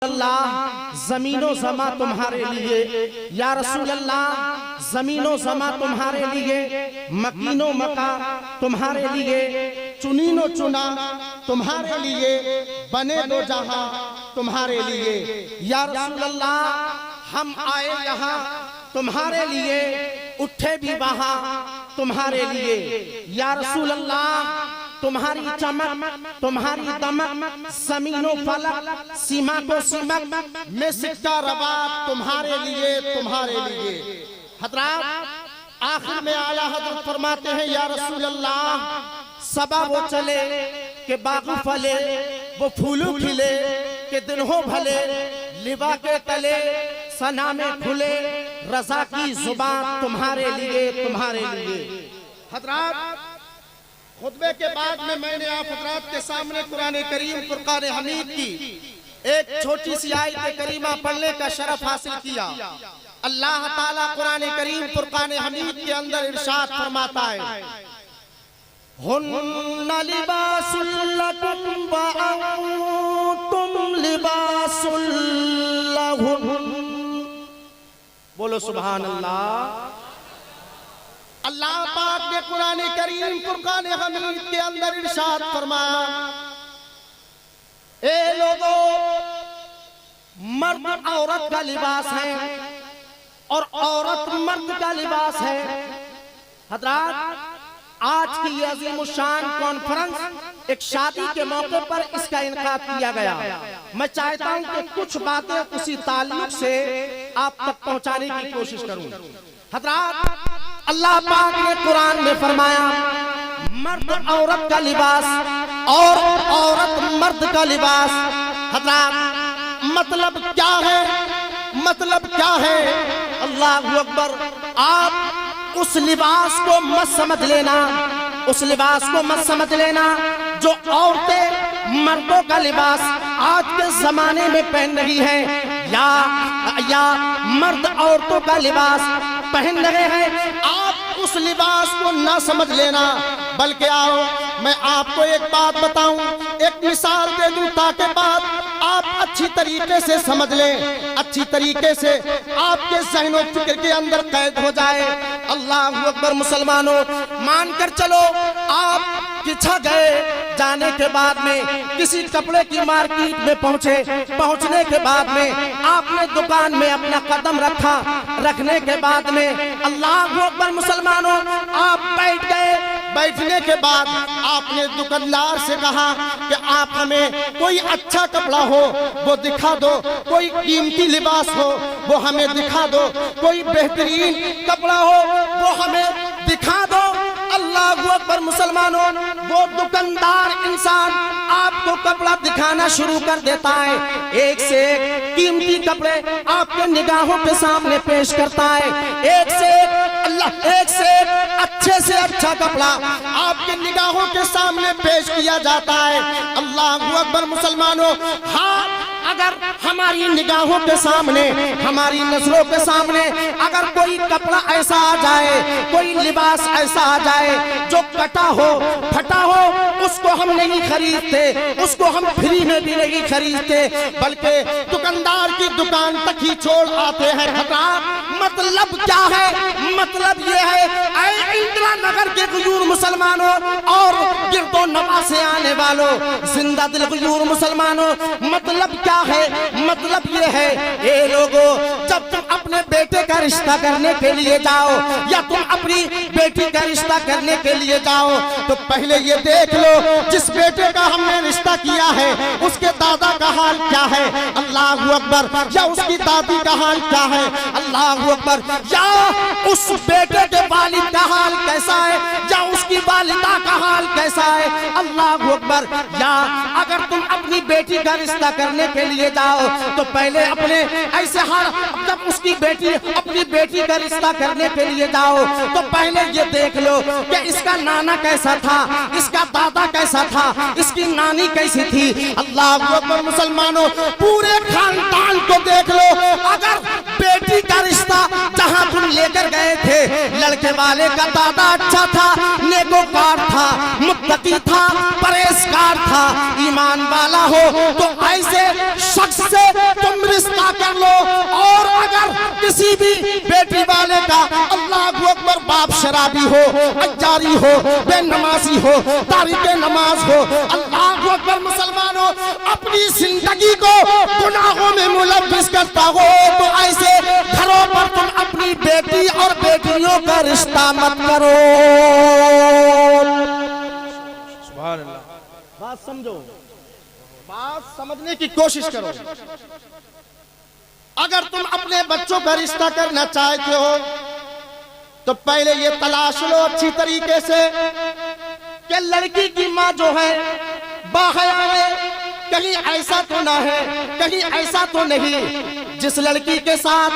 اللہ زمین و زماں تمہارے لیے، یا رسول اللہ زمین و زماں تمہارے لیے، مکین و مکہ تمہارے لیے، چنین و چنا تمہارے لیے، بنے دو جہاں تمہارے لیے، یا رسول اللہ ہم آئے یہاں تمہارے لیے، اٹھے بھی وہاں تمہارے لیے، یا رسول اللہ تمہاری چمک تمہاری دمک زمین و فلک سیما کو سیمک میں سکہ رباب تمہارے لیے۔ حضرات آخر میں اعلیٰ حضرت فرماتے ہیں یا رسول اللہ صبا وہ چلے کہ باغ پھلے، وہ پھولو کھلے کہ دن ہو بھلے، لوا کے تلے ثنا میں کھلے، رضا کی زبان تمہارے لیے۔ حضرات خطبے کے بعد میں نے آپ حضرات کے سامنے قرآن کریم فرقان حمید کی ایک چھوٹی سی آیت کریمہ پڑھنے کا شرف حاصل کیا۔ اللہ تعالیٰ قرآن کریم فرقان حمید کے اندر ارشاد فرماتا ہے ہن لباس لکم وانتم لباس لہن۔ بولو سبحان اللہ۔ اللہ پاک نے قرآن کریم فرقان حمید کے اندر ارشاد فرمایا اے لوگو مرد عورت کا لباس ہے اور عورت مرد کا لباس ہے۔ حضرات آج کی یہ عظیم الشان کانفرنس ایک شادی کے موقع پر اس کا انعقاد کیا گیا۔ میں چاہتا ہوں کہ کچھ باتیں اسی تعلق سے آپ تک پہنچانے کی کوشش کروں۔ حضرات اللہ پاک نے قرآن میں فرمایا مرد عورت کا لباس اور عورت مرد کا لباس۔ حضرات مطلب کیا ہے؟ اللہ اکبر۔ آپ اس لباس کو مت سمجھ لینا جو عورتیں مردوں کا لباس آج کے زمانے میں پہن رہی ہیں یا مرد عورتوں کا لباس پہن رہے ہیں، آپ اس لباس کو نہ سمجھ لینا، بلکہ آؤ میں آپ کو ایک بات بتاؤں، ایک مثال دے دوں تاکہ بات آپ اچھی طریقے سے سمجھ لیں، اچھی طریقے سے آپ کے ذہن و فکر کے اندر قید ہو جائے۔ اللہ اکبر۔ مسلمانوں مان کر چلو آپ کچھا گئے، جانے کے بعد میں کسی کپڑے کی مارکیٹ میں پہنچنے کے بعد میں آپ نے دکان میں اپنا قدم رکھنے کے بعد میں اللہ اکبر مسلمانوں آپ بیٹھ گئے۔ بیٹھنے کے بعد آپ نے دکاندار سے کہا کہ آپ ہمیں کوئی اچھا کپڑا ہو وہ دکھا دو، کوئی قیمتی لباس ہو وہ ہمیں دکھا دو، کوئی بہترین کپڑا ہو وہ ہمیں دکھا دو۔ اللہ اکبر مسلمانوں وہ دکاندار انسان آپ کو کپڑا دکھانا شروع کر دیتا ہے، ایک سے ایک قیمتی کپڑے آپ کے نگاہوں کے سامنے پیش کرتا ہے، ایک سے ایک اچھے سے اچھا کپڑا آپ کے نگاہوں کے سامنے پیش کیا جاتا ہے۔ اللہ اکبر مسلمانوں ہاں اگر ہماری نگاہوں کے سامنے، ہماری نظروں کے سامنے اگر کوئی کپڑا ایسا آ جائے، کوئی لباس ایسا آ جائے جو کٹا ہو پھٹا ہو، اس کو ہم نہیں خریدتے، اس کو ہم فری میں بھی نہیں خریدتے، بلکہ دکاندار کی دکان تک ہی چھوڑ آتے ہیں۔ مطلب کیا ہے؟ مطلب یہ ہے اے اندرا نگر کے غیور مسلمانوں اور گرد و نواح سے آنے والوں، زندہ دل غیور مسلمانوں، مطلب کیا ہے؟ مطلب یہ ہے اے لوگوں جب تم اپنے بیٹے کا رشتہ کرنے کے لیے جاؤ یا تم اپنی بیٹی کا رشتہ کرنے کے لیے جاؤ تو پہلے یہ دیکھ لو جس بیٹے کا ہم نے رشتہ کیا ہے اس کے دادا کا حال کیا ہے، اللہ اکبر، یا اس کی دادی کا حال کیا ہے، اللہ اکبر، یا اس بیٹے کے والد کا حال کیسا ہے، یا اس کی والدہ کا حال کیسا ہے، اللہ اکبر۔ یا اگر تم اپنی بیٹی کا رشتہ کرنے کے لیے جاؤ تو پہلے اپنے ایسے حال، جب اس کی اپنی بیٹی کا رشتہ کرنے کے لیے جاؤ تو پہلے یہ دیکھ لو کہ اس کا نانا کیسا تھا، اس کا دادا کیسا تھا، اس کی نانی کیسی تھی۔ اللہ اکبر مسلمانوں پورے خاندان کو دیکھ لو، اگر بیٹی کا رشتہ جہاں تم لے کر گئے تھے لڑکے والے کا دادا اچھا تھا، نیکوکار تھا، متقی تھا، پرہیزگار تھا، ایمان والا ہو تو ایسے شخص سے کسی بھی بیٹی والے کا اللہ اکبر باپ شرابی ہو، اجاری ہو، بے نمازی ہو، تارک نماز ہو، اللہ اکبر مسلمانوں اپنی زندگی کو گناہوں میں ملوث کرتا ہو تو ایسے گھروں پر تم اپنی بیٹی اور بیٹیوں کا رشتہ مت کرو۔ سبحان اللہ۔ بات سمجھو، بات سمجھنے کی کوشش کرو۔ اگر تم اپنے بچوں کا رشتہ کرنا چاہتے ہو تو پہلے یہ تلاش لو اچھی طریقے سے کہ لڑکی کی ماں جو ہے باحیا ہے، کہیں ایسا تو نہ ہے، کہیں ایسا تو نہیں جس لڑکی کے ساتھ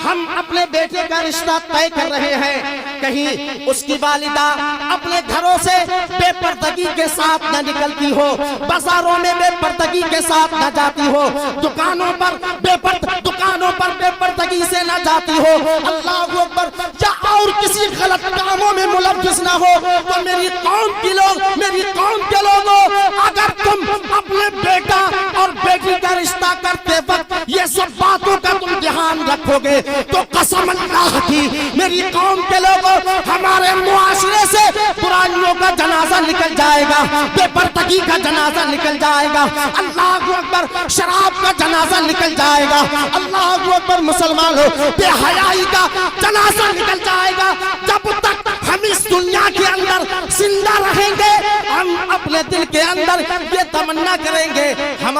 ہم اپنے بیٹے کا رشتہ طے کر رہے ہیں کہیں اس کی والدہ اپنے گھروں سے بے پردگی کے ساتھ نہ نکلتی ہو، بازاروں میں بے پردگی کے ساتھ نہ جاتی ہو، دکانوں پر بے پردگی سے نہ جاتی ہو، اللہ اکبر، یا اور کسی غلط کاموں میں ملوث نہ ہو تو میری قوم کے لوگوں اگر تم اپنے بیٹا اور بیٹی کا رشتہ کرتے وقت یہ سب باتوں کا تم دھیان رکھو گے تو قسم اللہ کی میری قوم کے لوگوں ہمارے معاشرے سے برائیوں کا جنازہ نکل جائے گا، بے پردگی کا جنازہ نکل جائے گا، اللہ اکبر، شراب کا جنازہ نکل جائے گا، اللہ اکبر مسلمانوں، بے حیائی کا جنازہ نکل جائے گا۔ جب تک ہم اس دنیا کے اندر زندہ رہیں گے ہم اپنے دل کے اندر یہ تمنا کریں گے ہم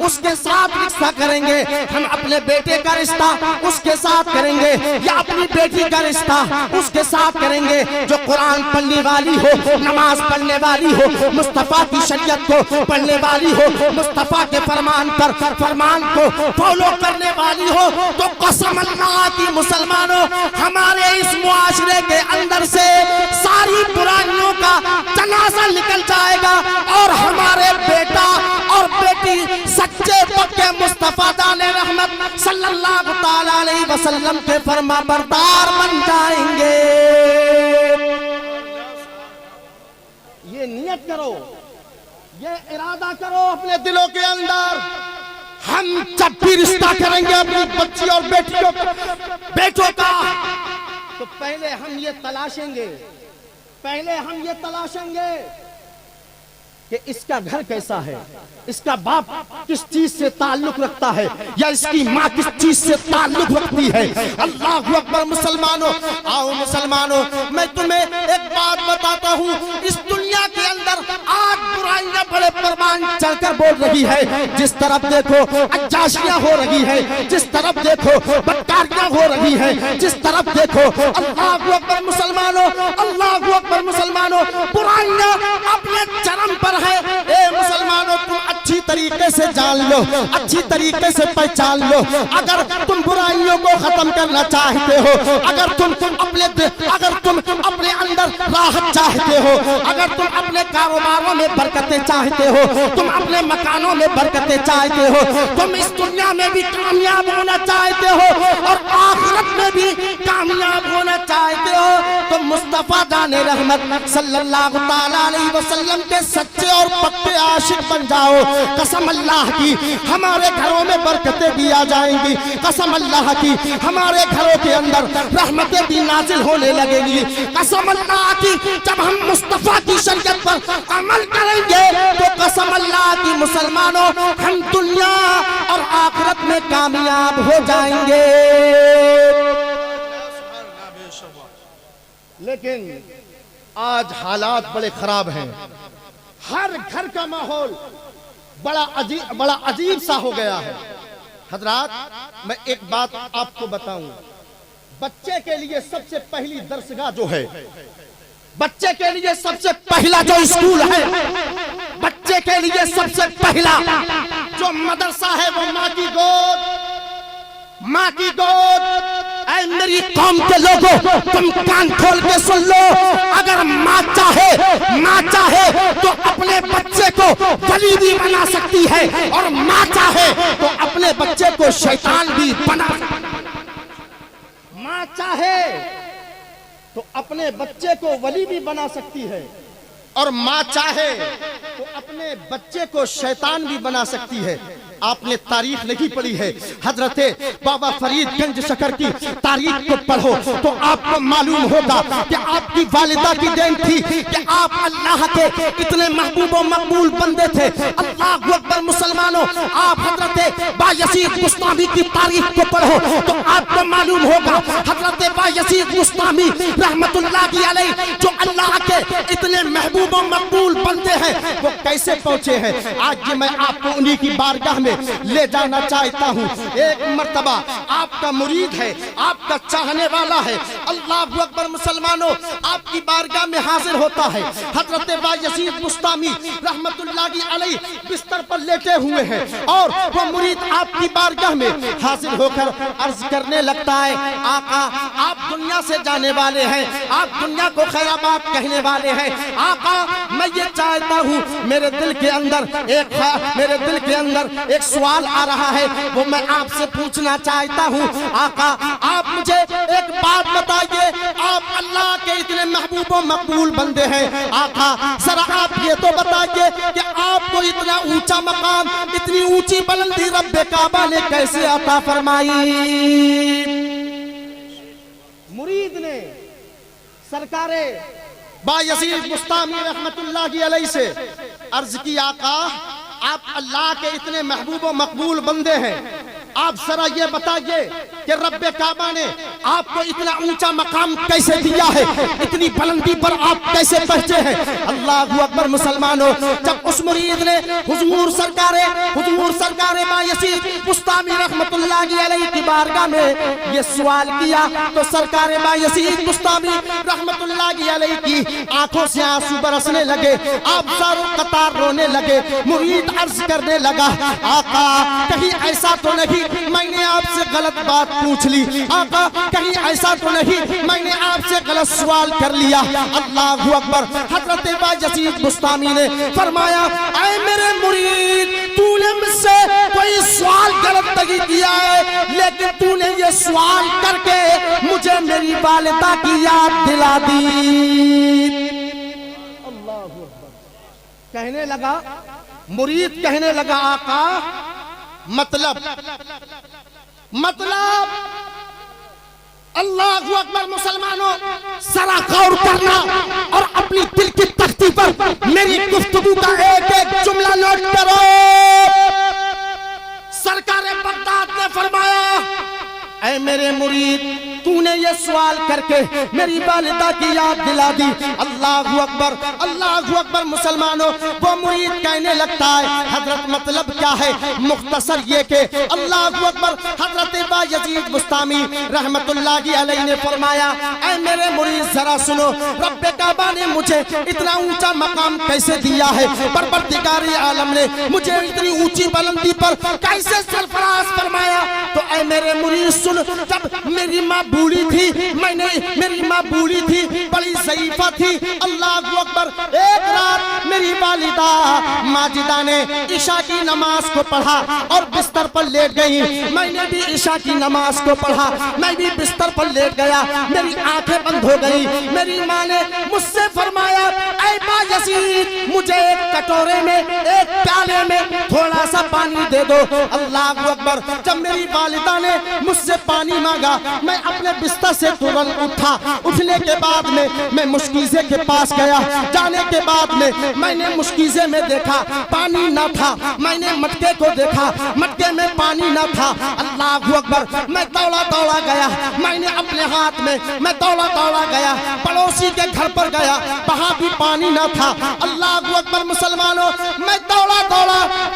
اس کے ساتھ رشتہ کریں گے، ہم اپنے بیٹے کا رشتہ اس کے ساتھ کریں گے یا اپنی بیٹی کا رشتہ اس کے ساتھ کریں گے جو قرآن پڑھنے والی ہو، نماز پڑھنے والی ہو، مصطفیٰ کی شریعت کو پڑھنے والی ہو، مصطفیٰ کے فرمان کو فالو کرنے والی ہو تو قسم اللہ کی مسلمانوں ہمارے اس معاشرے کے اندر سے ساری برائیوں کا جنازہ نکل جائے گا اور ہمارے بیٹا اور بیٹی سچے پکے مصطفیٰ جان رحمت صلی اللہ تعالیٰ علیہ وسلم کے فرما بردار بن جائیں گے۔ یہ نیت کرو، یہ ارادہ کرو اپنے دلوں کے اندر، ہم جب بھی رشتہ کریں گے اپنی بچی اور بیٹوں کا تو پہلے ہم یہ تلاشیں گے کہ اس کا گھر کیسا ہے، اس کا باپ کس چیز سے تعلق رکھتا ہے یا اس کی ماں کس چیز سے تعلق رکھتی ہے۔ اللہ اکبر مسلمانوں، آؤ مسلمانوں، میں تمہیں ایک بات بتاتا ہوں، اس دنیا کے اندر آج برائیاں بڑے پروان چڑھ کر بول رہی ہے، جس طرف دیکھو عیاشیاں ہو رہی ہے، جس طرف دیکھو بدکاریاں ہو رہی ہے، جس طرف دیکھو اللہ اکبر مسلمانوں، اللہ اکبر مسلمانوں، برائیاں اپنے چرم پر ہے۔ اے مسلمانوں تم اچھی طریقے سے جان لو، اچھی طریقے سے پہچان لو، اگر تم برائیوں کو ختم کرنا چاہتے ہو، اگر تم اپنے اندر راحت چاہتے ہو، اگر تم اپنے کاروباروں میں برکتیں چاہتے ہو، تم اپنے مکانوں میں برکتیں چاہتے ہو، تم اس دنیا میں بھی کامیاب ہونا چاہتے ہو اور آخرت میں بھی کامیاب ہونا چاہتے ہو تو مصطفیٰ جان رحمت صلی اللہ تعالیٰ علیہ وسلم کے سچے اور پکے عاشق بن جاؤ۔ قسم اللہ کی ہمارے گھروں میں برکتیں بھی آ جائیں گی، قسم اللہ کی ہمارے گھروں کے اندر رحمتیں بھی نازل ہونے لگیں گی، قسم اللہ کی جب ہم مصطفیٰ کی شریعت پر عمل کریں گے تو قسم اللہ کی مسلمانوں ہم دنیا اور آخرت میں کامیاب ہو جائیں گے۔ لیکن آج حالات بڑے خراب ہیں، ہر گھر کا ماحول بڑا عجیب سا ہو گیا ہے۔ حضرات میں ایک بات آپ کو بتاؤں، بچے کے لیے سب سے پہلی درسگاہ جو ہے، بچے کے لیے سب سے پہلا جو اسکول ہے، بچے کے لیے سب سے پہلا جو مدرسہ ہے وہ ماں کی گود، ماں کی گود۔ اے میری قوم کے لوگوں تم کان کھول کے سن لو، اگر ماں چاہے تو اپنے بچے کو ولی بھی بنا سکتی ہے اور ماں چاہے تو اپنے بچے کو شیطان بھی بنا سکتی ہے۔ ماں چاہے تو اپنے بچے کو ولی بھی بنا سکتی ہے اور ماں چاہے تو اپنے بچے کو شیطان بھی بنا سکتی ہے۔ آپ نے تاریخ نہیں پڑھی ہے، حضرت بابا فرید گنج شکر کی تاریخ کو پڑھو تو آپ کو معلوم ہوگا کہ آپ کی والدہ کی دین تھی کہ آپ اللہ کے اتنے محبوب و مقبول بندے تھے۔ اللہ اکبر مسلمانوں، آپ حضرت بایزید بسطامی کی تاریخ کو پڑھو تو آپ کو معلوم ہوگا حضرت بایزید بسطامی رحمت اللہ علیہ جو اللہ کے اتنے محبوب و مقبول بندے ہیں وہ کیسے پہنچے ہیں۔ آج میں آپ کو انہی کی بارگاہ میں لے جانا چاہتا ہوں۔ ایک مرتبہ آپ کا مرید ہے، آپ کا چاہنے والا ہے، اللہ اکبر مسلمانوں، آپ کی بارگاہ میں حاضر ہوتا ہے۔ حضرت بایزید بسطامی رحمت اللہ علیہ بستر پر لیٹے ہوئے ہیں اور وہ مرید آپ کی بارگاہ میں حاضر ہو کر عرض کرنے لگتا ہے، آقا آپ دنیا سے جانے والے ہیں، آپ دنیا کو خیرات کہنے والے ہیں، آقا میں یہ چاہتا ہوں، میرے دل کے اندر ایک سوال آ رہا ہے، وہ میں آپ سے پوچھنا چاہتا ہوں۔ آقا آپ مجھے ایک بات بتائیے، آپ اللہ کے اتنے محبوب و مقبول بندے ہیں، آقا ذرا آپ یہ تو بتائیے کہ آپ کو اتنا اونچا مقام، اتنی اونچی بلندی رب کعبہ نے کیسے عطا فرمائی؟ مرید نے سرکار بایزید بسطامی رحمت اللہ علیہ سے عرض کی، آقا آپ اللہ کے اتنے محبوب و مقبول بندے ہیں، آپ ذرا یہ بتائیے کہ رب کعبہ نے آپ کو اتنا اونچا مقام کیسے دیا ہے، اتنی بلندی پر آپ کیسے پہنچے ہیں؟ اللہ اکبر مسلمانوں، جب اس مرید نے حضور سرکار بایزید بسطامی رحمت اللہ علیہ کی بارگاہ میں یہ سوال کیا تو سرکار بایزید بسطامی رحمت اللہ علیہ کی آنکھوں سے آنسو برسنے لگے، آپ زاروں قطار رونے لگے۔ مرید عرض کرنے لگا، آقا کہیں ایسا تو نہیں میں نے آپ سے غلط بات پوچھ لی، آقا کہیں ایسا تو نہیں میں نے آپ سے غلط سوال کر لیا؟ اللہ اکبر۔ حضرت بایزید بسطامی نے فرمایا، اے میرے مرید تو نے مجھ سے کوئی سوال غلط نہیں کیا ہے، لیکن تو نے یہ سوال کر کے مجھے میری والدہ کی یاد دلا دی۔ اللہ اکبر۔ کہنے لگا، مرید کہنے لگا، آقا مطلب اللہ اکبر مسلمانوں، ذرا غور کرنا اور اپنی دل کی تختی پر میری گفتگو کا ایک ایک جملہ نوٹ کرو۔ سرکار بغداد نے فرمایا، اے میرے مرید تو نے یہ سوال کر کے میری والدہ کی یاد دلا دی۔ اللہ اکبر مسلمانوں، وہ مرید کہنے لگتا ہے، حضرت مطلب کیا ہے؟ مختصر یہ کہ اللہ اکبر حضرت بایزید بسطامی رحمت اللہ علیہ نے فرمایا، اے میرے مرید ذرا سنو، رب کعبہ نے مجھے اتنا اونچا مقام کیسے دیا ہے، پروردگار عالم نے مجھے اتنی اونچی بلندی پر کیسے سرفراز فرمایا؟ تو اے میرے مرید سن، جب میری ماں بوڑھی تھی، میری ماں بوڑھی تھی، بڑی ضعیفہ تھی، اللہ اکبر، ایک رات میری والدہ ماجدہ نے عشاء کی نماز کو پڑھا اور بستر پر لیٹ گئی، میں نے بھی عشاء کی نماز کو پڑھا، میں بھی بستر پر لیٹ گیا، میری آنکھیں بند ہو گئی، میری ماں نے مجھ سے فرمایا، اے بایزید مجھے ایک کٹورے میں، ایک پیالے میں تھوڑا سا پانی دے دو۔ اللہ اکبر۔ جب میری والدہ نے مجھ سے پانی مانگا، میں اپنے بستر سے ترنت اٹھا، اٹھنے کے بعد میں مشکیزے کے پاس گیا، جانے کے بعد میں نے مشکیزے میں دیکھا پانی نہ تھا، میں نے مٹکے کو دیکھا، مٹکے میں پانی نہ تھا۔ اللہ اکبر۔ میں دوڑا گیا، میں نے اپنے ہاتھ میں دوڑا گیا، پڑوسی کے گھر پر گیا، وہاں بھی پانی نہ تھا۔ اللہ اکبر مسلمانوں، میں دوڑا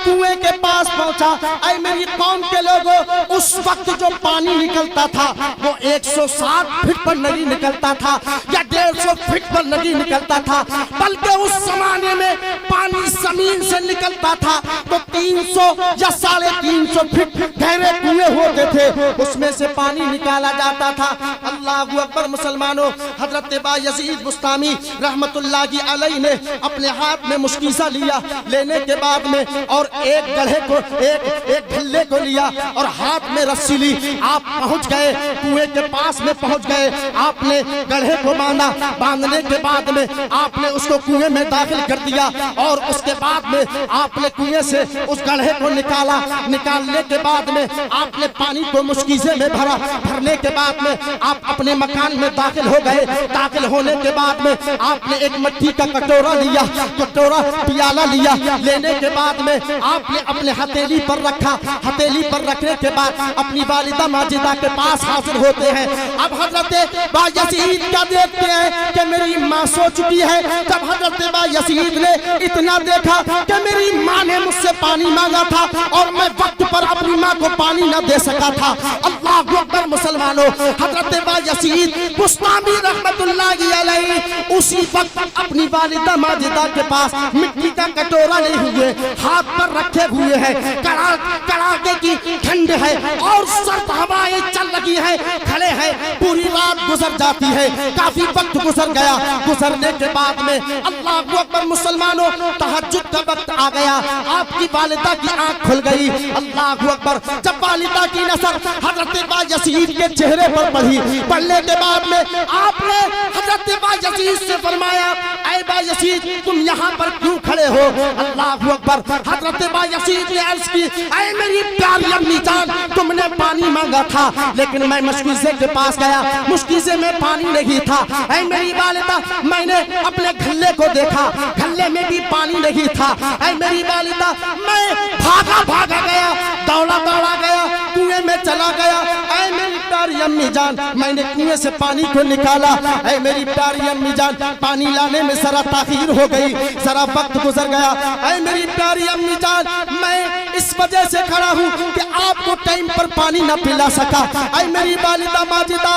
کنویں کے پاس پہنچا۔ اے میری قوم کے لوگوں، اس وقت جو پانی نکلتا تھا وہ 160 فٹ پر نہیں نکلتا تھا یا 150 فٹ پر نہیں نکلتا تھا، بلکہ اس زمانے میں پانی زمین سے نکلتا تھا تو 300 یا 350 فٹ گہرے کنویں ہوتے تھے، اس میں سے پانی نکالا جاتا تھا۔ اللہ اکبر مسلمانوں، حضرت بایزید بسطامی رحمت اللہ علیہ نے اپنے ہاتھ میں مشکیزہ لیا، لینے کے بعد میں اور ایک گڑھے کو ایک ڈھلے کو لیا اور ہاتھ میں رسی لی، آپ پہنچ گئے کنویں کے پاس میں پہنچ گئے، آپ نے گڑھے کو باندھا، باندھنے کے بعد میں آپ نے اس کو کنویں میں داخل کر دیا اور اس کے بعد بعد میں آپ نے کنویں سے اس گڑھے کو نکالا. نکالنے کے بعد میں آپ نے پانی کو مشکیزے میں بھرا. بھرنے کے بعد میں آپ اپنے مکان میں داخل ہو گئے. داخل ہونے کے بعد میں آپ نے ایک مٹی کا کٹورا لیا, کٹورا پیالہ لیا. لینے کے بعد میں آپ نے اپنے ہتھیلی پر رکھا. ہتھیلی پر رکھنے کے بعد اپنی والدہ ماجدہ کے پاس حاضر ہوتے ہیں. اب حضرت بایزید کیا دیکھتے ہیں کہ میری ماں سو چکی ہے. جب حضرت بایزید نے اتنا دیکھا کہ میری ماں نے مجھ سے پانی مانگا تھا اور میں وقت پر اپنی ماں کو پانی نہ دے سکا تھا. اللہ اکبر مسلمانوں, حضرت بایزید بستامی رحمت اللہ علیہ اسی وقت اپنی والدہ ماجدہ کے پاس مٹی کا کٹورا لے ہوئے ہاتھ پر رکھے ہوئے ہیں. کڑاکے کی ٹھنڈ ہے اور سرد ہوائیں چل رہی ہیں. کھڑے ہیں, پوری رات گزر جاتی ہے. کافی وقت گزر گیا. گزرنے کے بعد میں اللہ اکبر مسلمانوں تہجد کا وقت آ گیا. آپ کی والدہ کی آنکھ کھل گئی. اللہ اکبر, جب والدہ کی نظر حضرت بایزید کے چہرے پر پڑی, پڑھنے کے بعد میں آپ نے حضرت بایزید سے فرمایا, اے بایزید تم یہاں پر کیوں کھڑے ہو؟ اللہ اکبر, حضرت بایزید نے عرض کی, اے میری پیاری امی جان تم نے پانی مانگا تھا لیکن میں مشکیزے کے پاس گیا, مشکیزے میں پانی نہیں تھا. اے میری والدہ میں نے اپنے گھلے کو دیکھا, گھلے میں بھی پانی نہیں تھا. اے میری والدہ میں بھاگا گیا, دوڑا گیا, کنویں میں چلا گیا. اے میری پیاری امی جان میں نے کنویں سے پانی کو نکالا. اے میری پیاری امی جان پانی لانے میں ذرا تاخیر ہو گئی, ذرا وقت گزر گیا. اے میری پیاری امی جان میں اس وجہ سے کھڑا ہوں کہ آپ کو ٹائم پر پانی نہ پلا سکا. اے میری والدہ ماجدہ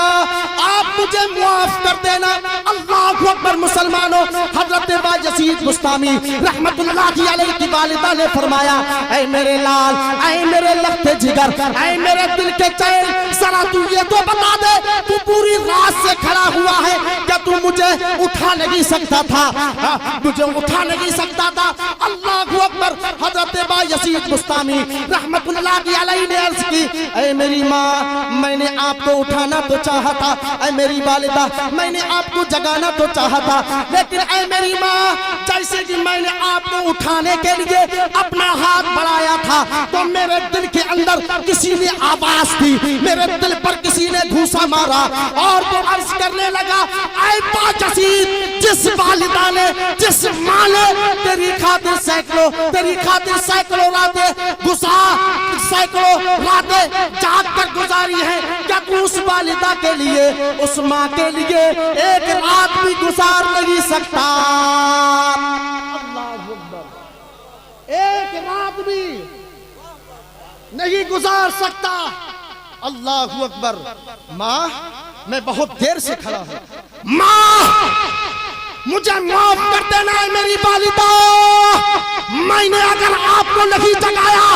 آپ مجھے معاف کر دینا. اللہ اکبر مسلمانوں, حضرت بایزید بستامی رحمت اللہ علیہ کی والدہ نے فرمایا, اے میرے لال, اے میرے لخت جگر, اے میرے دل کے چین, ذرا تو یہ تو بتا دے تو پوری رات سے کھڑا ہوا ہے, کیا تو مجھے اٹھا نہیں سکتا تھا؟ مجھے اٹھا نہیں سکتا تھا. اللہ اکبر, حضرت بایزید بستامی رحمت اللہ علیہ نے عرض کی, اے میری ماں میں نے آپ کو اٹھانا تو چاہا تھا. اے میری والدہ میں نے آپ کو جگانا تو چاہا تھا, لیکن اے میری ماں جیسے کہ میں نے آپ کو اٹھانے کے لیے اپنا ہاتھ بڑھایا تھا تو میرے دل کے اندر کسی نے آواز دی, میرے دل پر کسی نے گھوسا مارا اور وہ عرض کرنے لگا, اے بایزید جس والدہ نے, جس ماں نے تیری خاطر سینکڑوں راتیں جاگ کر گزاری ہے, کیا تو اس والدہ کے لیے, اس ماں کے لیے ایک رات بھی گزار نہیں سکتا؟ اللہ اکبر, ایک رات بھی نہیں گزار سکتا. اللہ اکبر. ماں میں بہت دیر سے کھڑا ہوں, ماں مجھے معاف کر دینا ہے میری والدہ, میں نے اگر آپ کو نہیں جگایا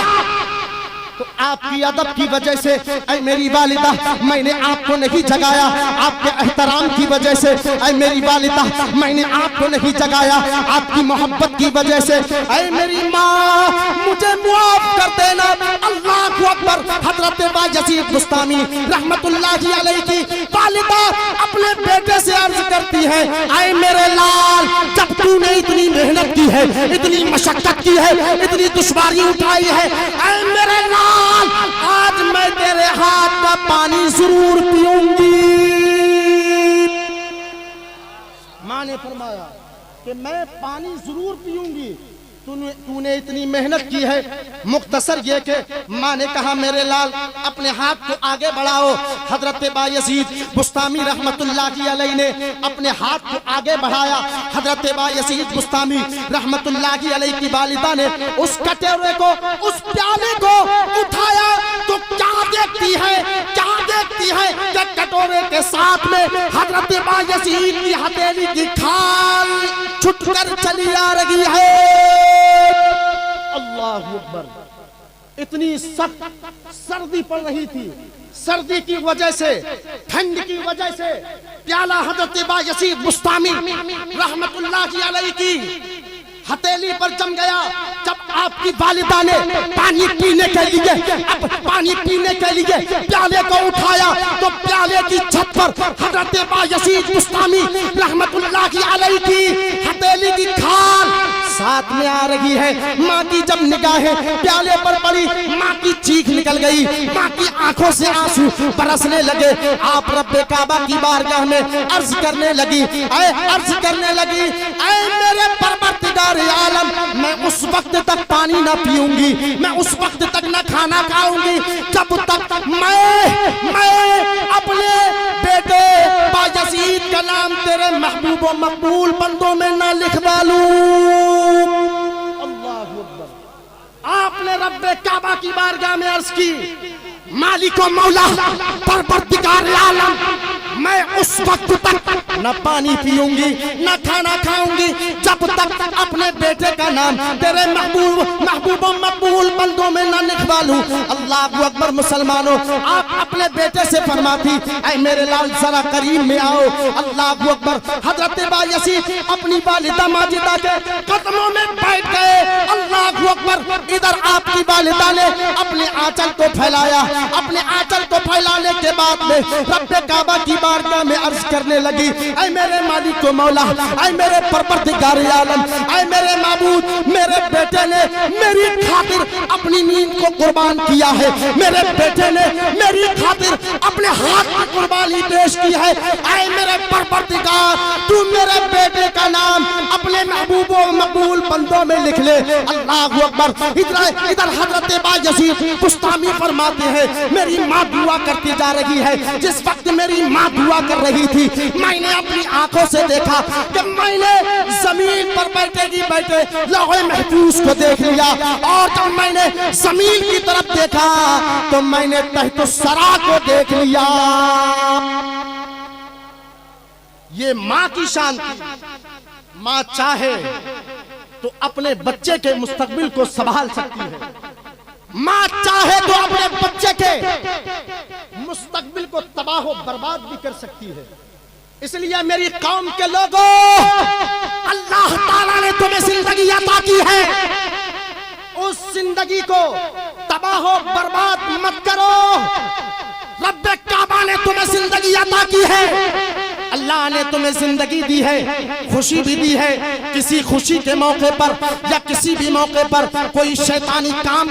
تو آپ کی ادب کی وجہ سے, اے میری والدہ میں نے آپ کو نہیں جگایا, آپ کے احترام کی وجہ سے, اے میری والدہ میں نے آپ کو نہیں جگایا, آپ کی محبت کی وجہ سے, اے میری ماں مجھے معاف کر دینا. اللہ اکبر. حضرت بایزید بستامی رحمت اللہ علیہ کی والدہ اپنے بیٹے سے عرض کرتی ہے, اے میرے لال جب تو نے اتنی محنت کی ہے, اتنی مشقت کی ہے, اتنی دشواری اٹھائی ہے, اے میرے لال آج میں تیرے ہاتھ کا پانی ضرور پیوں گی. ماں نے فرمایا کہ میں پانی ضرور پیوں گی, تو نے اتنی محنت کی ہے. مختصر یہ کہ ماں نے کہا, میرے لال اپنے ہاتھ کو آگے بڑھاؤ. حضرت بایزید بستامی رحمت اللہ علیہ نے اپنے ہاتھ کو آگے بڑھایا. حضرت بایزید بستامی رحمت اللہ علیہ کی والدہ نے اس کٹورے کو, اس پیالے کو اٹھایا تو کیا دیکھتی ہے کہ کٹورے کے ساتھ میں حضرت بایزید کی ہتھیلی کی کھال چھٹ کر چلی آ رہی ہے. اللہ اکبر. اتنی سخت سردی پڑ رہی تھی, سردی کی وجہ سے, ٹھنڈ کی وجہ سے پیالہ حضرت بایزید بستامی رحمت اللہ علیہ کی ہتھیلی پر جم گیا. جب آپ کی والدہ نے پانی پینے کے لیے پیالے کو اٹھایا تو پیالے کی چھت پر حضرت بایزید بستامی رحمت اللہ علیہ کی ہتھیلی کی کھال ساتھ میں آ رہی ہے۔ ماں کی جب نگاہیں پیالے پر پڑی، ماں کی چیخ نکل گئی، ماں کی آنکھوں سے آنسو برسنے لگے۔ آپ رب کعبہ کی بارگاہ میں عرض کرنے لگی، اے میرے پروردگار عالم، میں اس وقت تک پانی نہ پیوں گی، میں اس وقت تک نہ کھانا کھاؤں گی جب تک میں اپنے بیٹے بایزید کا نام تیرے محبوب و مقبول بندوں میں نہ لکھوا لوں۔ اللہ اکبر۔ آپ نے رب کعبہ کی بارگاہ میں عرض کی، مالک و مولا پروردگار عالم، میں اس وقت تک نہ پانی پیوں گی نہ کھانا کھاؤں گی جب تک اپنے بیٹے کا نام تیرے محبوب و مقبول بندوں میں نہ لکھوا لوں۔ اللہ اکبر۔ مسلمانوں، آپ اپنے بیٹے سے فرماتی، اے میرے لال ذرا قریب میں آؤ۔ اللہ اکبر۔ حضرت بایزید اپنی والدہ ماجدہ کے قدموں میں بیٹھ گئے۔ اللہ اکبر۔ ادھر آپ کی والدہ نے اپنے آنچل کو پھیلایا، اپنے آنچل کو پھیلانے کے بعد میں رب کعبہ کی بارگاہ میں عرض کرنے لگی، اے میرے مالک و مولا، اے میرے پروردگار عالم، اے میرے معبود، میرے بیٹے نے میری خاطر اپنی نیند کو قربان کیا ہے، میرے بیٹے نے میری خاطر اپنے ہاتھ کی قربانی پیش کی ہے۔ اے میرے پروردگار، تو میرے بیٹے کا نام اپنے محبوب و مقبول بندوں میں لکھ لے۔ اللہ اکبر۔ ادھر حضرت بایزید بستامی فرماتے ہیں، میری ماں دعا کرتی جا رہی ہے۔ جس وقت میری ماں دعا کر رہی تھی، میں نے اپنی آنکھوں سے دیکھا کہ میں نے زمین پر بیٹھے کی بیٹھے لوح محفوظ کو دیکھ لیا، اور جب میں نے زمین کی طرف دیکھا تو میں نے تحت الثری کو دیکھ لیا۔ یہ ماں کی شان تھی۔ ماں چاہے تو اپنے بچے کے مستقبل کو سنبھال سکتی ہے، ماں چاہے تو اپنے بچے کے مستقبل کو تباہ و برباد بھی کر سکتی ہے۔ اس لیے میری قوم کے لوگوں، اللہ تعالیٰ نے تمہیں زندگی عطا کی ہے، اس زندگی کو تباہ و برباد مت کرو۔ رب کعبہ نے تمہیں زندگی عطا کی ہے، اللہ نے تمہیں زندگی دی ہے، خوشی بھی دی ہے۔ کسی خوشی کے موقع پر یا کسی بھی موقع پر کوئی شیطانی کام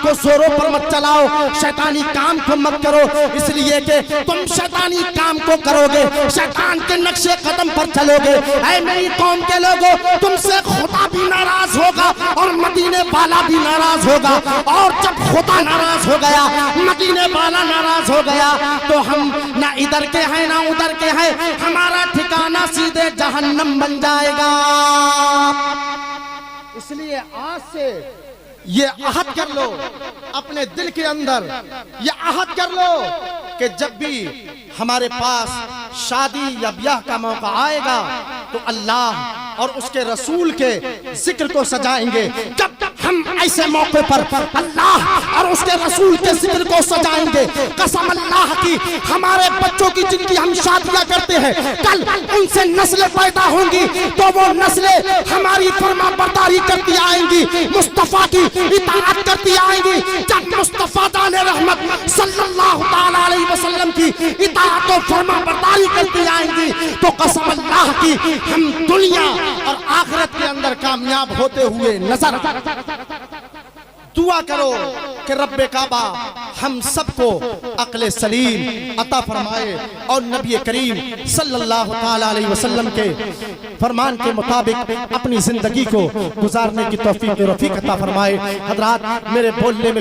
کو زوروں پر مت چلاؤ، شیطانی کام کو مت کرو، اس لیے کہ تم شیطانی کام کو کرو گے، شیطان کے نقش قدم پر چلو گے۔ اے میری قوم کے لوگوں، تم سے خدا بھی ناراض ہوگا اور مدینے والا بھی ناراض ہوگا، اور جب خدا ناراض ہو گیا، مدینے والا ناراض ہو گیا، تو ہم نہ ادھر کے ہیں نہ ادھر کے ہیں، ہمارا ٹھکانہ سیدھے جہنم بن جائے گا۔ اس لیے آج سے یہ عہد کر لو اپنے دل کے اندر، یہ عہد کر لو کہ جب بھی ہمارے پاس شادی یا بیاہ کا موقع آئے گا تو اللہ اور اس کے رسول کے ذکر کو سجائیں گے۔ جب ہم ایسے موقع پر اللہ اور اس کے رسول کے ذکر کو سجائیں گے، قسم اللہ کی، ہمارے بچوں کی جن کی ہم شادیاں کرتے ہیں، کل ان سے نسلیں پیدا ہوں گی تو وہ نسلیں ہماری فرما برداری کرتی آئیں گی، مصطفیٰ کی اطاعت کرتی آئیں گی۔ جب مصطفیٰ جان رحمت صلی اللہ تعالیٰ علیہ وسلم کی اطاعت و فرما برداری کرتی آئیں گی تو قسم اللہ کی ہم دنیا اور آخرت کے اندر کامیاب ہوتے ہوئے نظر۔ دعا کرو کہ رب کعبہ ہم سب کو عقل سلیم عطا فرمائے اور نبی کریم صلی اللہ تعالیٰ علیہ وسلم کے فرمان کے مطابق اپنی زندگی کو گزارنے کی توفیق رفیق عطا فرمائے۔ حضرات، میرے بولنے میں